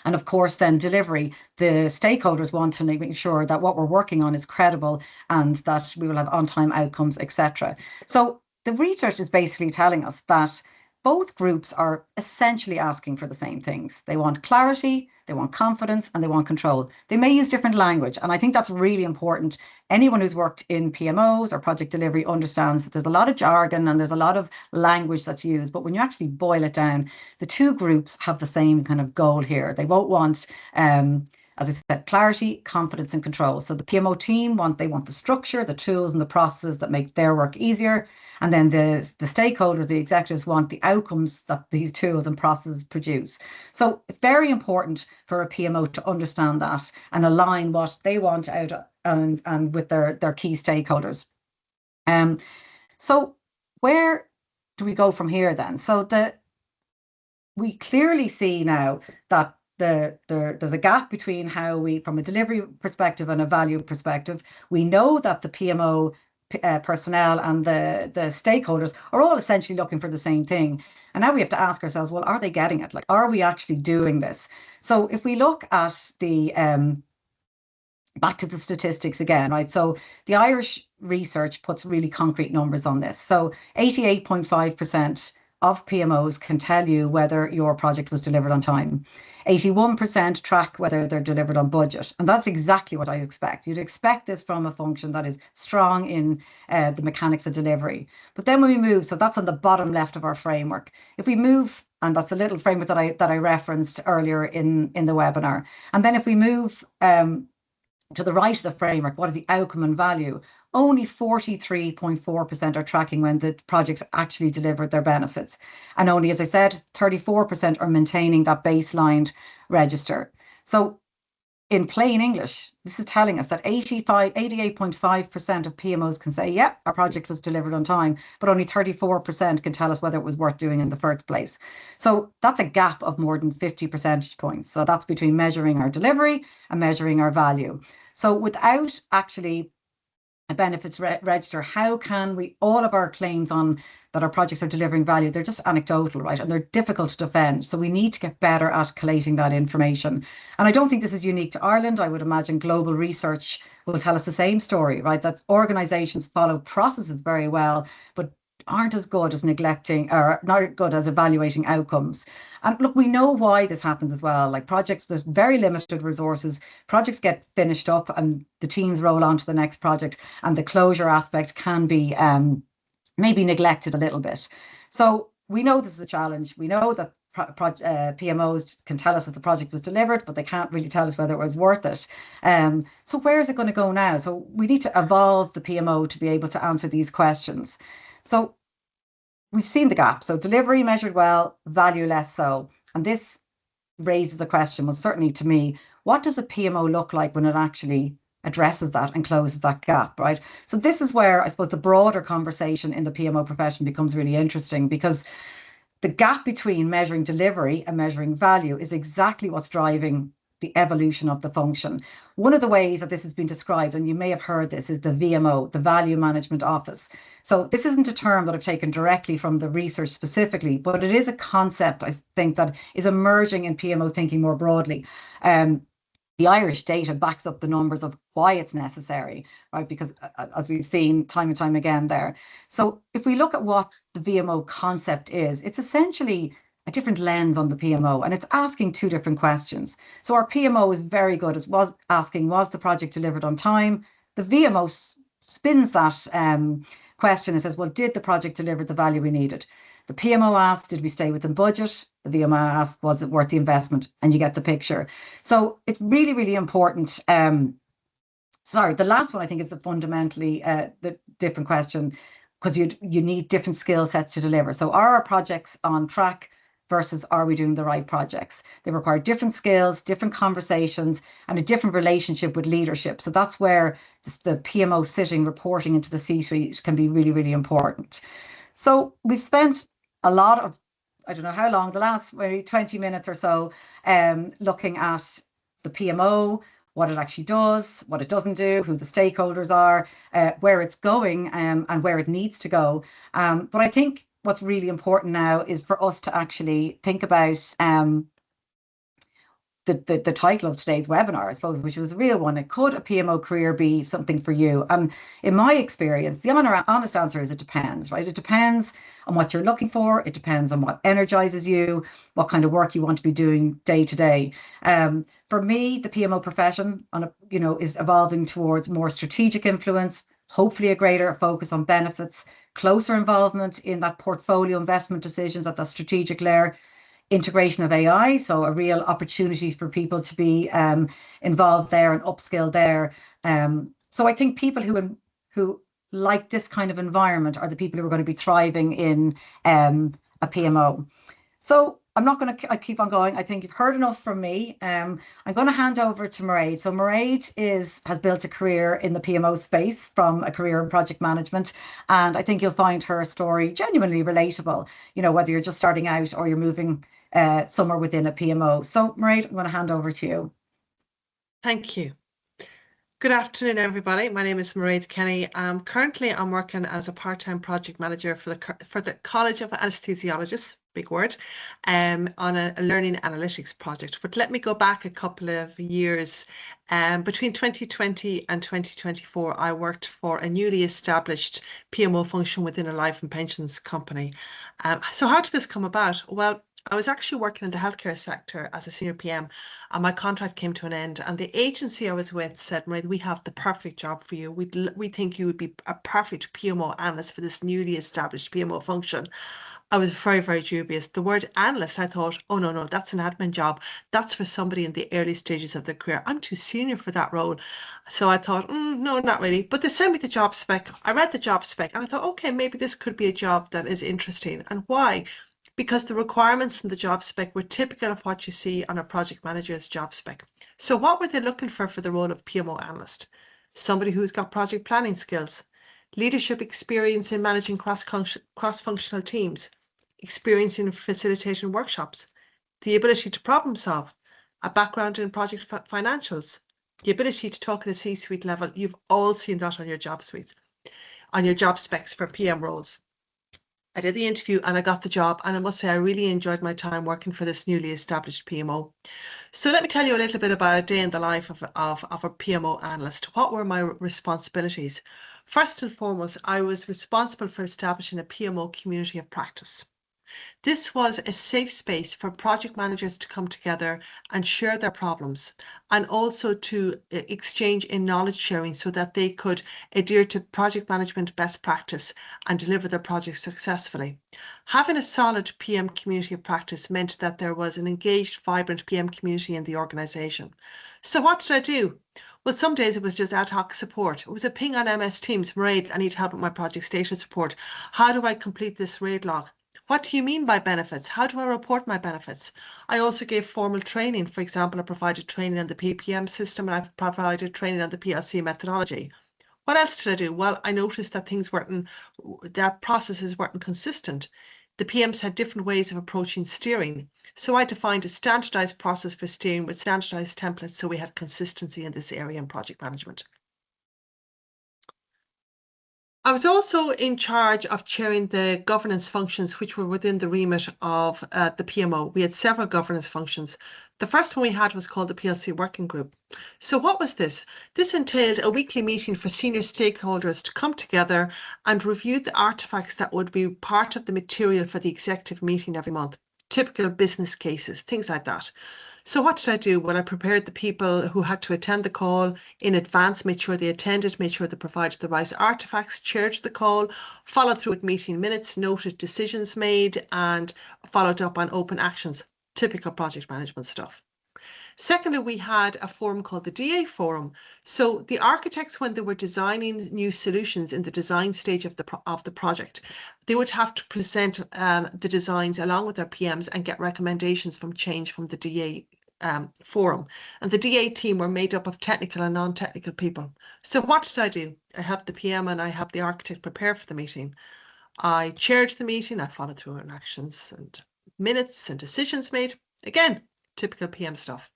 And of course, then delivery, the stakeholders want to make sure that what we're working on is credible and that we will have on-time outcomes, etc. So the research is basically telling us that both groups are essentially asking for the same things. They want clarity, they want confidence, and they want control. They may use different language, and I think that's really important. Anyone who's worked in PMOs or project delivery understands that there's a lot of jargon and there's a lot of language that's used, but when you actually boil it down, the two groups have the same kind of goal here. They both want, as I said, clarity, confidence, and control. So the PMO team they want the structure, the tools, and the processes that make their work easier. And then the stakeholders, the executives, want the outcomes that these tools and processes produce. So it's very important for a PMO to understand that and align what they want out and with their key stakeholders. So where do we go from here then? So we clearly see now that there's a gap between how we, from a delivery perspective and a value perspective, we know that the PMO personnel and the stakeholders are all essentially looking for the same thing. And now we have to ask ourselves, well, are they getting it? Are we actually doing this? So if we look at the back to the statistics again, right? So the Irish research puts really concrete numbers on this. So 88.5% of PMOs can tell you whether your project was delivered on time. 81% track whether they're delivered on budget. And that's exactly what I expect. You'd expect this from a function that is strong in the mechanics of delivery. But then when we move, so that's on the bottom left of our framework. If we move, and that's a little framework that I referenced earlier in the webinar. And then if we move to the right of the framework, what is the outcome and value? Only 43.4% are tracking when the projects actually delivered their benefits. And only, as I said, 34% are maintaining that baseline register. So in plain English, this is telling us that 88.5% of PMOs can say, yeah, our project was delivered on time, but only 34% can tell us whether it was worth doing in the first place. So that's a gap of more than 50 percentage points. So that's between measuring our delivery and measuring our value. So without actually a benefits register, how can we, all of our claims on that our projects are delivering value, they're just anecdotal, right? And they're difficult to defend. So we need to get better at collating that information. And I don't think this is unique to Ireland. I would imagine global research will tell us the same story, right? That organizations follow processes very well, but aren't as good as neglecting or not good as evaluating outcomes. And look, we know why this happens as well. Like projects, there's very limited resources. Projects get finished up and the teams roll on to the next project, and the closure aspect can be maybe neglected a little bit. So we know this is a challenge. We know that PMOs can tell us if the project was delivered, but they can't really tell us whether it was worth it. So where is it going to go now? So we need to evolve the PMO to be able to answer these questions. So we've seen the gap. So delivery measured well, value less so. And this raises a question, well, certainly to me, what does a PMO look like when it actually addresses that and closes that gap, right? So this is where I suppose the broader conversation in the PMO profession becomes really interesting, because the gap between measuring delivery and measuring value is exactly what's driving the evolution of the function. One of the ways that this has been described, and you may have heard this, is the VMO, the Value Management Office. So this isn't a term that I've taken directly from the research specifically, but it is a concept, I think, that is emerging in PMO thinking more broadly. The Irish data backs up the numbers of why it's necessary, right? Because as we've seen time and time again there. So if we look at what the VMO concept is, it's essentially a different lens on the PMO, and it's asking two different questions. So our PMO is very good at asking, was the project delivered on time? The VMO spins that question and says, well, did the project deliver the value we needed? The PMO asked, did we stay within budget? The VMO asked, was it worth the investment? And you get the picture. So it's really, really important. Sorry, the last one I think is the fundamentally the different question, because you need different skill sets to deliver. So are our projects on track versus are we doing the right projects? They require different skills, different conversations, and a different relationship with leadership. So that's where the PMO sitting, reporting into the C-suite can be really, really important. So we've spent a lot of, I don't know how long, the last maybe 20 minutes or so, looking at the PMO, what it actually does, what it doesn't do, who the stakeholders are, where it's going, and where it needs to go. But I think what's really important now is for us to actually think about the title of today's webinar, I suppose, which was a real one. Could a PMO career be something for you? And in my experience, the honest answer is it depends, right? It depends on what you're looking for. It depends on what energizes you, what kind of work you want to be doing day to day. For me, the PMO profession is evolving towards more strategic influence, hopefully a greater focus on benefits, closer involvement in that portfolio investment decisions at the strategic layer, integration of AI, so a real opportunity for people to be involved there and upskill there. So I think people who like this kind of environment are the people who are going to be thriving in a PMO. So I'm not going to keep on going. I think you've heard enough from me. I'm going to hand over to Mairead. So Mairead has built a career in the PMO space from a career in project management. And I think you'll find her story genuinely relatable, whether you're just starting out or you're moving somewhere within a PMO. So Mairead, I'm going to hand over to you. Thank you. Good afternoon, everybody. My name is Mairead Kenny. Currently, I'm working as a part-time project manager for the College of Anesthesiologists, big word, on a learning analytics project. But let me go back a couple of years. Between 2020 and 2024, I worked for a newly established PMO function within a life and pensions company. So how did this come about? Well, I was actually working in the healthcare sector as a senior PM, and my contract came to an end. And the agency I was with said, Mairead, we have the perfect job for you. We think you would be a perfect PMO analyst for this newly established PMO function. I was very, very dubious. The word analyst, I thought, oh, no, that's an admin job. That's for somebody in the early stages of their career. I'm too senior for that role. So I thought, no, not really. But they sent me the job spec. I read the job spec and I thought, okay, maybe this could be a job that is interesting. And why? because the requirements in the job spec were typical of what you see on a project manager's job spec. So what were they looking for the role of PMO analyst? Somebody who's got project planning skills, leadership experience in managing cross-functional teams, experience in facilitating workshops, the ability to problem solve, a background in project financials, the ability to talk at a C-suite level. You've all seen that on your job suites, on your job specs for PM roles. I did the interview and I got the job, and I must say I really enjoyed my time working for this newly established PMO. So let me tell you a little bit about a day in the life of a PMO analyst. What were my responsibilities? First and foremost, I was responsible for establishing a PMO community of practice. This was a safe space for project managers to come together and share their problems, and also to exchange in knowledge sharing so that they could adhere to project management best practice and deliver their projects successfully. Having a solid PM community of practice meant that there was an engaged, vibrant PM community in the organisation. So what did I do? Well, some days it was just ad hoc support. It was a ping on MS Teams. Mairead, I need help with my project status report. How do I complete this RAID log? What do you mean by benefits? How do I report my benefits? I also gave formal training. For example, I provided training on the PPM system, and I've provided training on the PLC methodology. What else did I do? Well, I noticed that processes weren't consistent. The PMs had different ways of approaching steering. So I defined a standardized process for steering with standardized templates so we had consistency in this area in project management. I was also in charge of chairing the governance functions which were within the remit of the PMO. We had several governance functions. The first one we had was called the PLC Working Group. So what was this? This entailed a weekly meeting for senior stakeholders to come together and review the artifacts that would be part of the material for the executive meeting every month. Typical business cases, things like that. So what did I do? Well, I prepared the people who had to attend the call in advance, made sure they attended, made sure they provided the right artifacts, chaired the call, followed through with meeting minutes, noted decisions made, and followed up on open actions. Typical project management stuff. Secondly, we had a forum called the DA Forum. So the architects, when they were designing new solutions in the design stage of the project, they would have to present the designs along with their PMs and get recommendations from change from the DA forum. And the DA team were made up of technical and non-technical people. So what did I do? I helped the PM and I helped the architect prepare for the meeting. I chaired the meeting, I followed through on actions and minutes and decisions made. Again, typical PM stuff.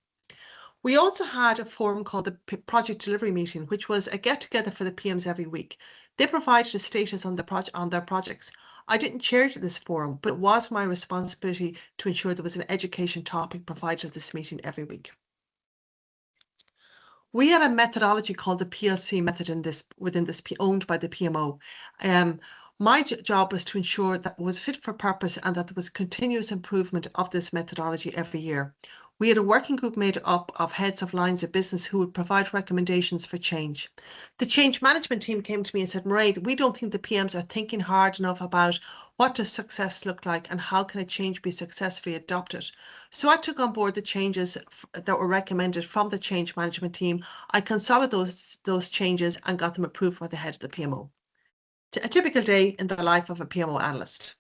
We also had a forum called the Project Delivery Meeting, which was a get-together for the PMs every week. They provided a status on their projects. I didn't chair this forum, but it was my responsibility to ensure there was an education topic provided at this meeting every week. We had a methodology called the PLC method owned by the PMO. My job was to ensure that it was fit for purpose and that there was continuous improvement of this methodology every year. We had a working group made up of heads of lines of business who would provide recommendations for change. The change management team came to me and said, Mairead, we don't think the PMs are thinking hard enough about what does success look like and how can a change be successfully adopted. So I took on board the changes that were recommended from the change management team. I consolidated those changes and got them approved by the head of the PMO. A typical day in the life of a PMO analyst.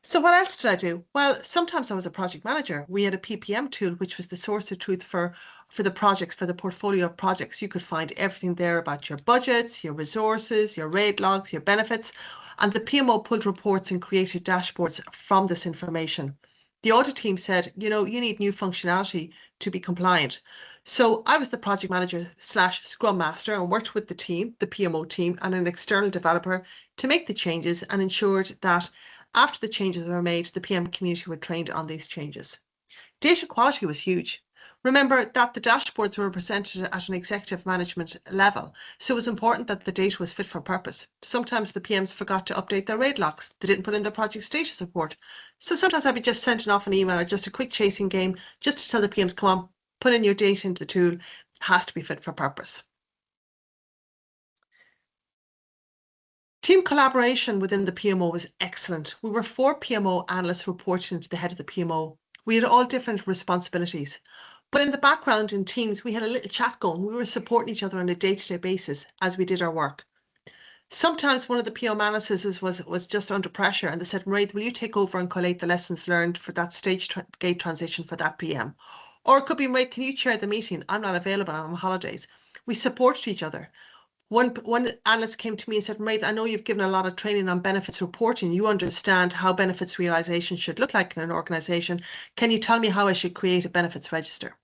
So what else did I do? Well, sometimes I was a project manager. We had a PPM tool, which was the source of truth for the projects, for the portfolio of projects. You could find everything there about your budgets, your resources, your RAID logs, your benefits. And the PMO pulled reports and created dashboards from this information. The audit team said, you need new functionality to be compliant. So I was the project manager / scrum master and worked with the team, the PMO team, and an external developer to make the changes and ensured that after the changes were made, the PM community were trained on these changes. Data quality was huge. Remember that the dashboards were presented at an executive management level, so it was important that the data was fit for purpose. Sometimes the PMs forgot to update their RAID logs. They didn't put in their project status report. So sometimes I'd be just sending off an email or just a quick chasing game just to tell the PMs, come on, put in your data into the tool. It has to be fit for purpose. Team collaboration within the PMO was excellent. We were 4 PMO analysts reporting to the head of the PMO. We had all different responsibilities. But in the background in teams, we had a little chat going. We were supporting each other on a day-to-day basis as we did our work. Sometimes one of the PO managers was just under pressure, and they said, Mairead, will you take over and collate the lessons learned for that stage gate transition for that PM? Or it could be, Mairead, can you chair the meeting? I'm not available, I'm on holidays. We supported each other. One analyst came to me and said, Mairead, I know you've given a lot of training on benefits reporting. You understand how benefits realisation should look like in an organisation. Can you tell me how I should create a benefits register?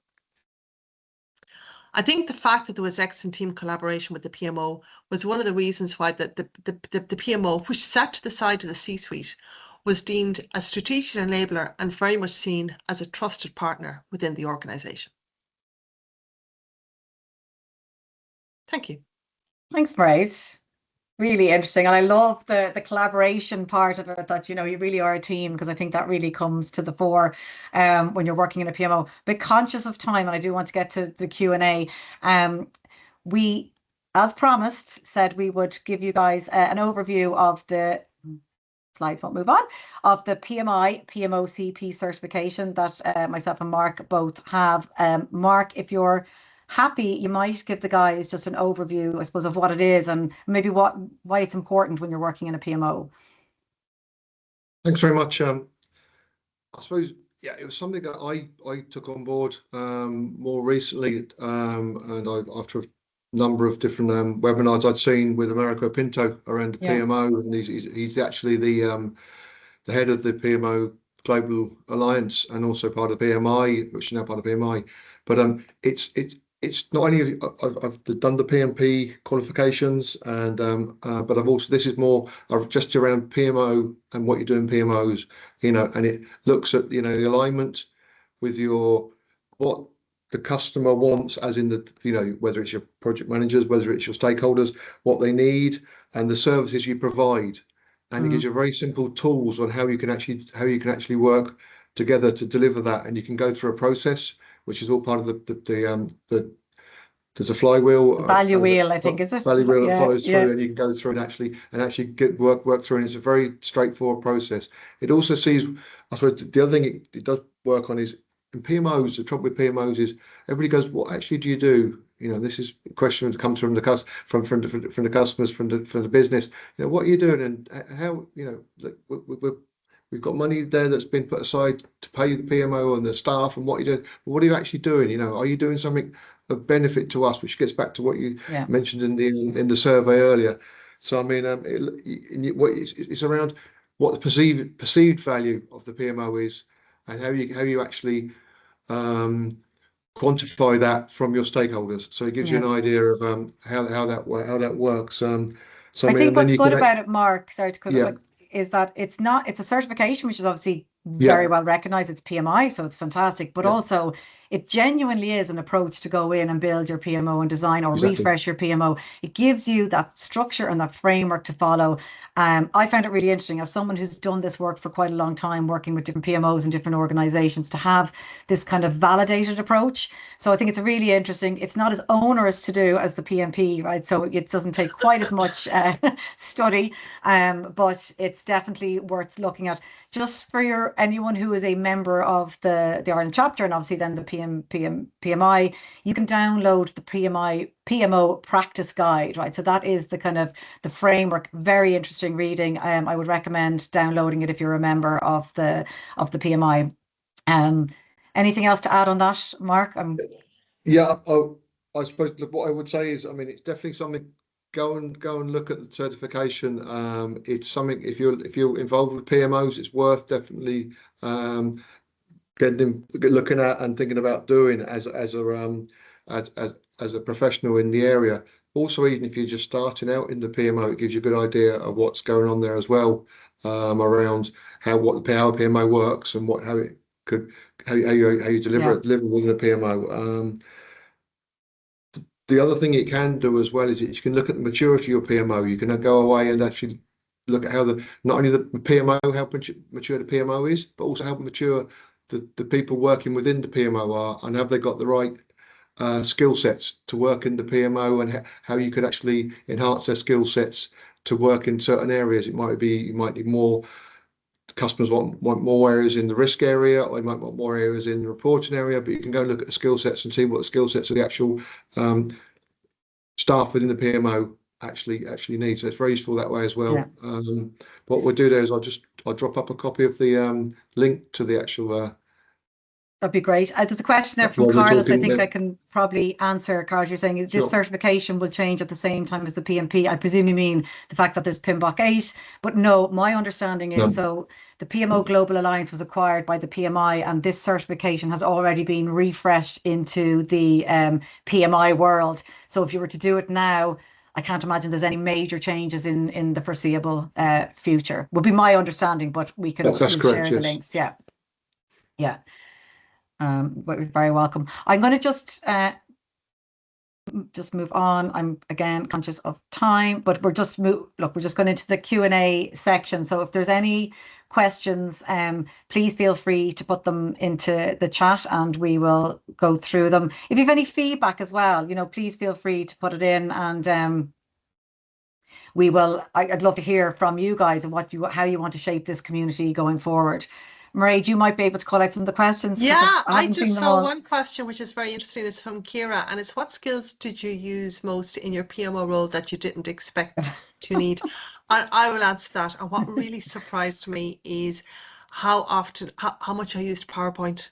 I think the fact that there was excellent team collaboration with the PMO was one of the reasons why the PMO, which sat to the side of the C-suite, was deemed a strategic enabler and very much seen as a trusted partner within the organisation. Thank you. Thanks, Mairead. Really interesting. And I love the collaboration part of it, that, you know, you really are a team, because I think that really comes to the fore when you're working in a PMO. But conscious of time, and I do want to get to the Q&A. We, as promised, said we would give you guys an overview of the slides won't move on, of the PMI, PMOCP certification that myself and Mark both have. Mark, if you're happy, you might give the guys just an overview, I suppose, of what it is and maybe why it's important when you're working in a PMO. Thanks very much. I suppose, yeah, it was something that I took on board more recently, and after a number of different webinars I'd seen with Americo Pinto around the PMO, and he's actually the head of the PMO Global Alliance and also part of PMI, which is now part of PMI. But it's not only I've done the PMP qualifications, and but I've also, this is more of just around PMO and what you do in PMOs, you know, and it looks at, you know, the alignment with what the customer wants, as in the, you know, whether it's your project managers, whether it's your stakeholders, what they need, and the services you provide. And it gives you very simple tools on how you can actually work together to deliver that. And you can go through a process, which is all part of there's a flywheel, value wheel, I think, is it? Value wheel that follows through, and you can go through and actually get work through, and it's a very straightforward process. It also sees, I suppose, the other thing it does work on is in PMOs. The trouble with PMOs is everybody goes, what actually do you do? You know, this is a question that comes from the customers, from the business. You know, what are you doing, and how, you know, we've got money there that's been put aside to pay the PMO and the staff, and what you're doing. But what are you actually doing? You know, are you doing something of benefit to us? Which gets back to what you mentioned in the survey earlier. So I mean, it's around what the perceived value of the PMO is, and how you actually quantify that from your stakeholders. So it gives you an idea of how that works. So I think what's good about it, Mark, sorry to cut it, is that it's a certification, which is obviously very well recognized. It's PMI, so it's fantastic, but also it genuinely is an approach to go in and build your PMO and design or refresh your PMO. It gives you that structure and that framework to follow. I found it really interesting, as someone who's done this work for quite a long time, working with different PMOs and different organizations, to have this kind of validated approach. So I think it's really interesting. It's not as onerous to do as the PMP, right? So it doesn't take quite as much study, but it's definitely worth looking at. Just for anyone who is a member of the Ireland chapter, and obviously then the PMI, you can download the PMO practice guide, right? So that is the kind of the framework. Very interesting reading. I would recommend downloading it if you're a member of the PMI. Anything else to add on that, Mark? Yeah, I suppose what I would say is, I mean, it's definitely something. Go and look at the certification. It's something, if you're involved with PMOs, it's worth definitely looking at and thinking about doing as a professional in the area. Also, even if you're just starting out in the PMO, it gives you a good idea of what's going on there as well, around how PMO works and how you deliver it within a PMO. The other thing it can do as well is you can look at the maturity of your PMO. You can go away and actually look at how not only the PMO, how mature the PMO is, but also how mature the people working within the PMO are, and have they got the right skill sets to work in the PMO, and how you could actually enhance their skill sets to work in certain areas. You might need more. Customers want more areas in the risk area, or you might want more areas in the reporting area, but you can go look at the skill sets and see what the skill sets of the actual staff within the PMO actually need. So it's very useful that way as well. Yeah. What we'll do there is I'll drop up a copy of the link to the actual. That'd be great. There's a question there from while we're Carlos. I talking think there. I can probably answer. Carlos, you're saying this Sure. certification will change at the same time as the PMP. I presume you mean the fact that there's PMBOK 8, but no, my understanding is so the PMO Global Alliance was acquired by the PMI, and this certification has already been refreshed into the PMI world. So if you were to do it now, I can't imagine there's any major changes in the foreseeable future. Would be my understanding, but we can That's correct, share the yes. links. Yeah. Yeah. But you're very welcome. I'm going to just move on. I'm again conscious of time, but we're just going into the Q&A section. So if there's any questions, please feel free to put them into the chat and we will go through them. If you have any feedback as well, please feel free to put it in, and I'd love to hear from you guys and how you want to shape this community going forward. Mairead, you might be able to call out some of the questions. Yeah, I I haven't seen just them saw all. one question which is very interesting. It's from Kira, and it's, what skills did you use most in your PMO role that you didn't expect to need? I will answer that. And what really surprised me is how much I used PowerPoint.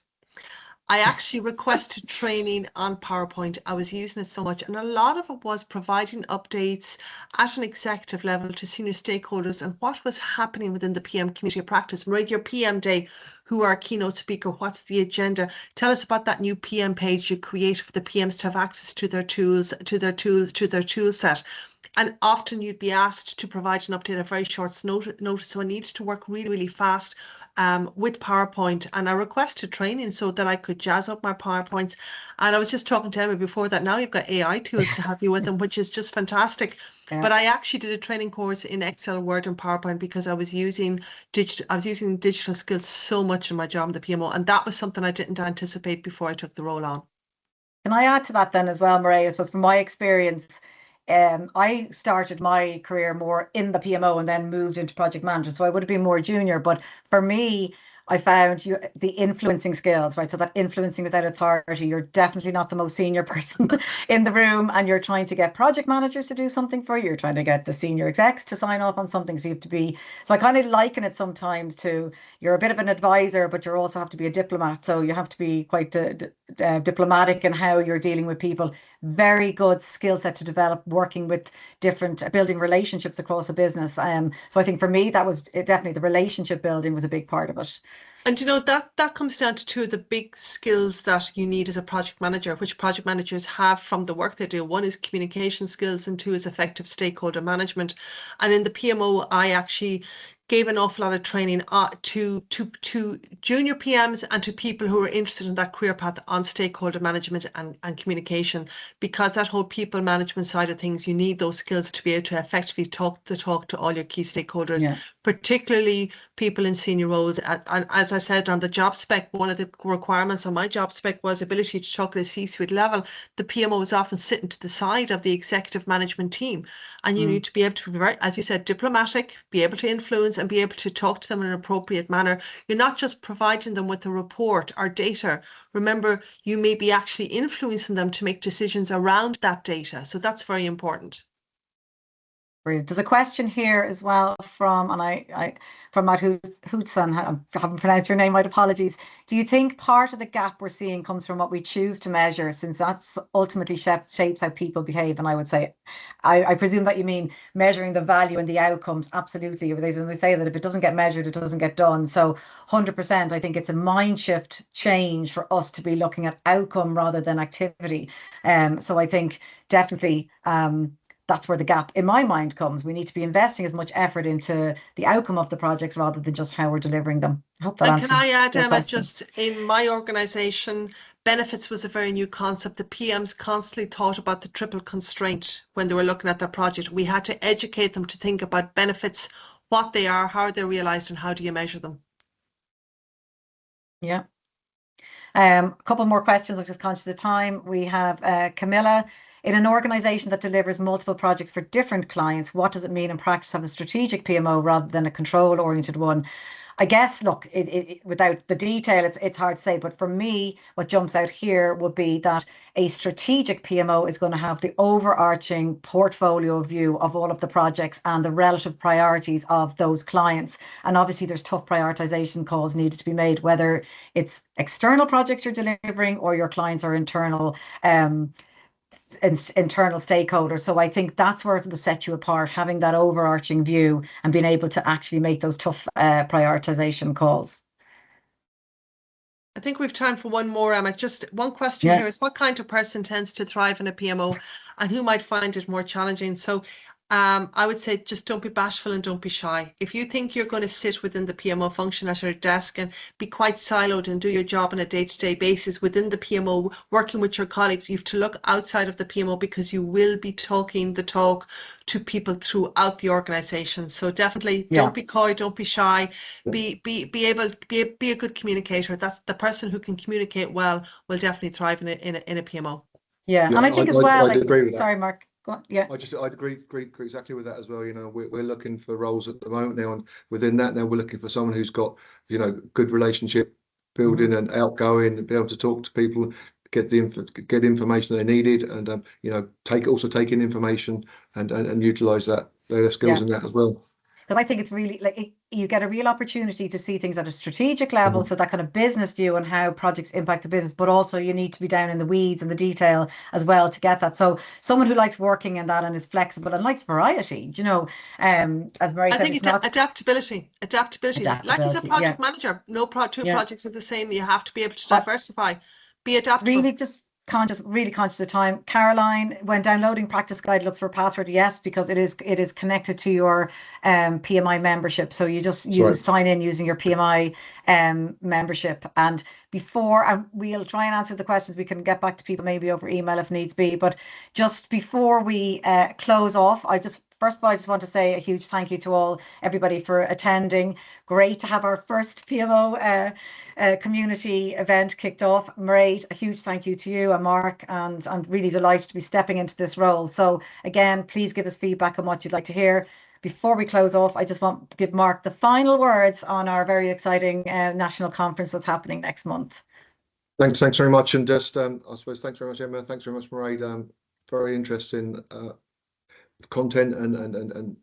I actually requested training on PowerPoint. I was using it so much, and a lot of it was providing updates at an executive level to senior stakeholders and what was happening within the PM community of practice. Mairead, your PM day, who are keynote speaker, what's the agenda? Tell us about that new PM page you created for the PMs to have access to their tools, to their tool set. And often you'd be asked to provide an update at very short notice. So I needed to work really, really fast with PowerPoint, and I requested training so that I could jazz up my PowerPoints. And I was just talking to Emma before that. Now you've got AI tools to help you with them, which is just fantastic. Yeah. But I actually did a training course in Excel, Word, and PowerPoint because I was using digital skills so much in my job in the PMO, and that was something I didn't anticipate before I took the role on. Can I add to that then as well, Mairead? I suppose from my experience, I started my career more in the PMO and then moved into project management. So I would have been more junior, but for me, I found the influencing skills, right? So that influencing without authority, you're definitely not the most senior person in the room, and you're trying to get project managers to do something for you. You're trying to get the senior execs to sign off on something. So you have to be, so I kind of liken it sometimes to, you're a bit of an advisor, but you also have to be a diplomat. So you have to be quite diplomatic in how you're dealing with people. Very good skill set to develop working with different, building relationships across a business. So I think for me, that was definitely the relationship building was a big part of it. And that comes down to two of the big skills that you need as a project manager, which project managers have from the work they do. One is communication skills, and two is effective stakeholder management. And in the PMO, I actually gave an awful lot of training to junior PMs and to people who are interested in that career path on stakeholder management and communication, because that whole people management side of things, you need those skills to be able to effectively talk to all your key stakeholders, particularly people in senior roles. And as I said on the job spec, one of the requirements on my job spec was ability to talk at a C-suite level. The PMO is often sitting to the side of the executive management team, and you need to be able to be very, as you said, diplomatic, be able to influence and be able to talk to them in an appropriate manner. You're not just providing them with a report or data. Remember, you may be actually influencing them to make decisions around that data. So that's very important. Brilliant. There's a question here as well from Matt Hootson. I haven't pronounced your name, my apologies. Do you think part of the gap we're seeing comes from what we choose to measure, since that's ultimately shapes how people behave? And I would say, I presume that you mean measuring the value and the outcomes. Absolutely. They say that if it doesn't get measured, it doesn't get done. So 100%, I think it's a mind shift change for us to be looking at outcome rather than activity. So I think definitely, that's where the gap in my mind comes. We need to be investing as much effort into the outcome of the projects rather than just how we're delivering them. I hope that answers. Can I add, your Emma, question. just in my organization, benefits was a very new concept. The PMs constantly thought about the triple constraint when they were looking at their project. We had to educate them to think about benefits, what they are, how they're realized, and how do you measure them. Yeah. A couple more questions. I'm just conscious of time. We have Camilla. In an organization that delivers multiple projects for different clients, what does it mean in practice to have a strategic PMO rather than a control-oriented one? I guess, look, without the detail, it's hard to say. But for me, what jumps out here would be that a strategic PMO is going to have the overarching portfolio view of all of the projects and the relative priorities of those clients. And obviously, there's tough prioritization calls needed to be made, whether it's external projects you're delivering or your clients are internal. Internal stakeholders. So I think that's where it will set you apart, having that overarching view and being able to actually make those tough prioritization calls. I think we've time for one more, Emma. Just one question here is, what kind of person tends to thrive in a PMO and who might find it more challenging? So I would say just don't be bashful and don't be shy. If you think you're going to sit within the PMO function at your desk and be quite siloed and do your job on a day-to-day basis within the PMO, working with your colleagues, you have to look outside of the PMO because you will be talking the talk to people throughout the organization. So definitely don't be coy, don't be shy, be a good communicator. That's the person who can communicate well will definitely thrive in a PMO. Yeah, and I think as well, I'd agree with that. Sorry, Mark. Yeah, I'd agree exactly with that as well. You know, we're looking for roles at the moment now, and within that now we're looking for someone who's got, you know, good relationship building and outgoing, and be able to talk to people, get information they needed, and you know, take in information and utilize their skills in that as well. Because I think it's really like you get a real opportunity to see things at a strategic level, so that kind of business view and how projects impact the business, but also you need to be down in the weeds and the detail as well to get that. So someone who likes working in that and is flexible and likes variety, you know, as Mary said, it's not adaptability. Like as a project manager, no two projects are the same. You have to be able to diversify, be adaptable. Really just really conscious of time. Caroline, when downloading practice guide, looks for password. Yes, because it is connected to your PMI membership. So you just sign in using your PMI membership. And we'll try and answer the questions. We can get back to people maybe over email if needs be. But just before we close off, first of all, I just want to say a huge thank you to everybody for attending. Great to have our first PMO community event kicked off. Mairead, a huge thank you to you and Mark, and I'm really delighted to be stepping into this role. So again, please give us feedback on what you'd like to hear. Before we close off, I just want to give Mark the final words on our very exciting national conference that's happening next month. Thanks very much, and just I suppose thanks very much, Emma. Thanks very much, Mairead. Very interesting content and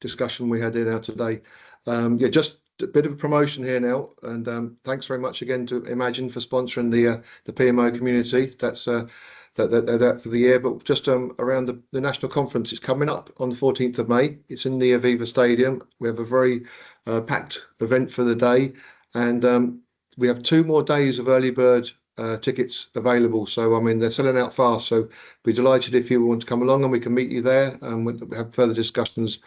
discussion we had in now today. Yeah, just a bit of a promotion here now, and thanks very much again to Imagine for sponsoring the PMO community. That's that for the year. But just around the national conference, it's coming up on the 14th of May. It's in the Aviva Stadium. We have a very packed event for the day, and we have 2 more days of early bird tickets available. So I mean, they're selling out fast. So be delighted if you want to come along, and we can meet you there, and we'll have further discussions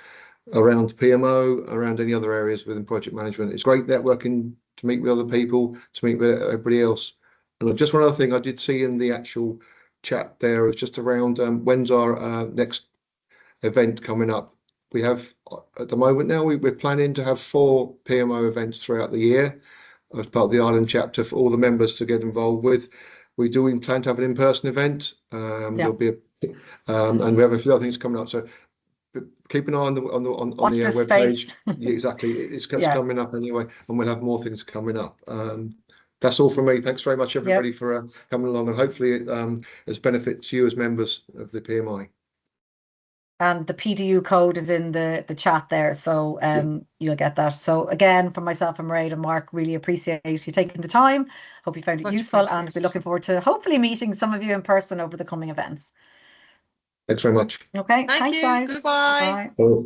around PMO, around any other areas within project management. It's great networking, to meet with other people, to meet with everybody else. And just one other thing I did see in the actual chat there was just around when's our next event coming up. We have at the moment now we're planning to have 4 PMO events throughout the year as part of the Ireland chapter for all the members to get involved with. We plan to have an in-person event. There'll be and we have a few other things coming up. So keep an eye on the webpage. Yeah, exactly, it's coming up anyway, and we'll have more things coming up. That's all from me. Thanks very much, everybody, for coming along, and hopefully it has benefits you as members of the PMI. And the PDU code is in the chat there, so you'll get that. So again, from myself and Mairead and Mark, really appreciate you taking the time. Hope you found it useful, and we're looking forward to hopefully meeting some of you in person over the coming events. Thanks very much. Okay, thanks, guys. Goodbye. Bye.